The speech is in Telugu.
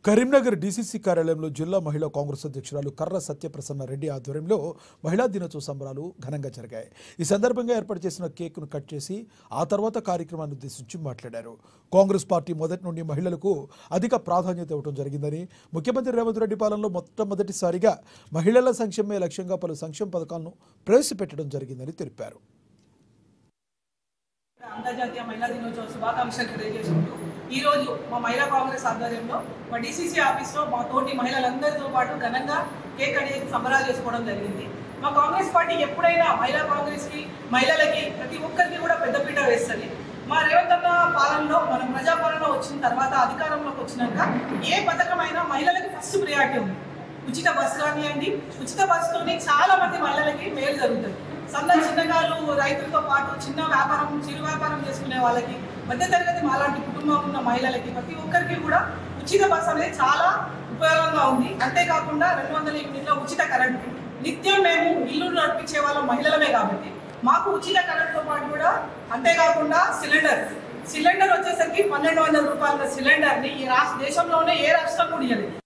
కరీంనగర్ డీసీసీ కార్యాలయంలో జిల్లా మహిళా కాంగ్రెస్ అధ్యక్షురాలు కర్ర సత్యప్రసన్న రెడ్డి ఆధ్వర్యంలో మహిళా దినోత్సవ సంబరాలు ఘనంగా జరిగాయి. ఈ సందర్భంగా ఏర్పాటు చేసిన కేక్ను కట్ చేసి ఆ తర్వాత కార్యక్రమాన్ని ఉద్దేశించి మాట్లాడారు. కాంగ్రెస్ పార్టీ మొదటి నుండి మహిళలకు అధిక ప్రాధాన్యత ఇవ్వడం జరిగిందని, ముఖ్యమంత్రి రేవంత్ రెడ్డి పాలనలో మొట్టమొదటిసారిగా మహిళల సంక్షేమమే లక్ష్యంగా పలు సంక్షేమ పథకాలను ప్రవేశపెట్టడం జరిగిందని తెలిపారు. అంతర్జాతీయ మహిళా దినోత్సవ శుభాకాంక్షలు తెలియజేసుకుంటూ ఈరోజు మా మహిళా కాంగ్రెస్ ఆధ్వర్యంలో మా డీసీసీ ఆఫీస్లో మా తోటి మహిళలందరితో పాటు ఘనంగా కేక్ కట్ చేసి సంబరాలు చేసుకోవడం జరిగింది. మా కాంగ్రెస్ పార్టీ ఎప్పుడైనా మహిళా కాంగ్రెస్కి మహిళలకి ప్రతి ఒక్కరికి కూడా పెద్దపీట వేస్తుంది. మా రేవంత్ అన్న పాలనలో మనం ప్రజాపాలన వచ్చిన తర్వాత అధికారంలోకి వచ్చినాక ఏ పథకమైనా మహిళలకి ఫస్ట్ ప్రియారిటీ ఉంది. ఉచిత బస్సు కానివ్వండి, ఉచిత బస్సుతోనే చాలా మంది మహిళలకి మేలు జరుగుతుంది. సన్న చిన్నగారు రైతులతో పాటు చిన్న వ్యాపారం చిరు వ్యాపారం చేసుకునే వాళ్ళకి, మధ్యతరగతి మాలాంటి కుటుంబం ఉన్న మహిళలకి ప్రతి ఒక్కరికి కూడా ఉచిత బస్సు అనేది చాలా ఉపయోగంగా ఉంది. అంతేకాకుండా 200 యూనిట్ల ఉచిత కరెంటు నిత్యం మేము ఇల్లు నడిపించే వాళ్ళ మహిళలమే కాబట్టి మాకు ఉచిత కరెంటుతో పాటు కూడా అంతేకాకుండా సిలిండర్ వచ్చేసరికి 1200 రూపాయల సిలిండర్ని ఈ దేశంలోనే ఏ రాష్ట్రం కూడా ఇవ్వలేదు.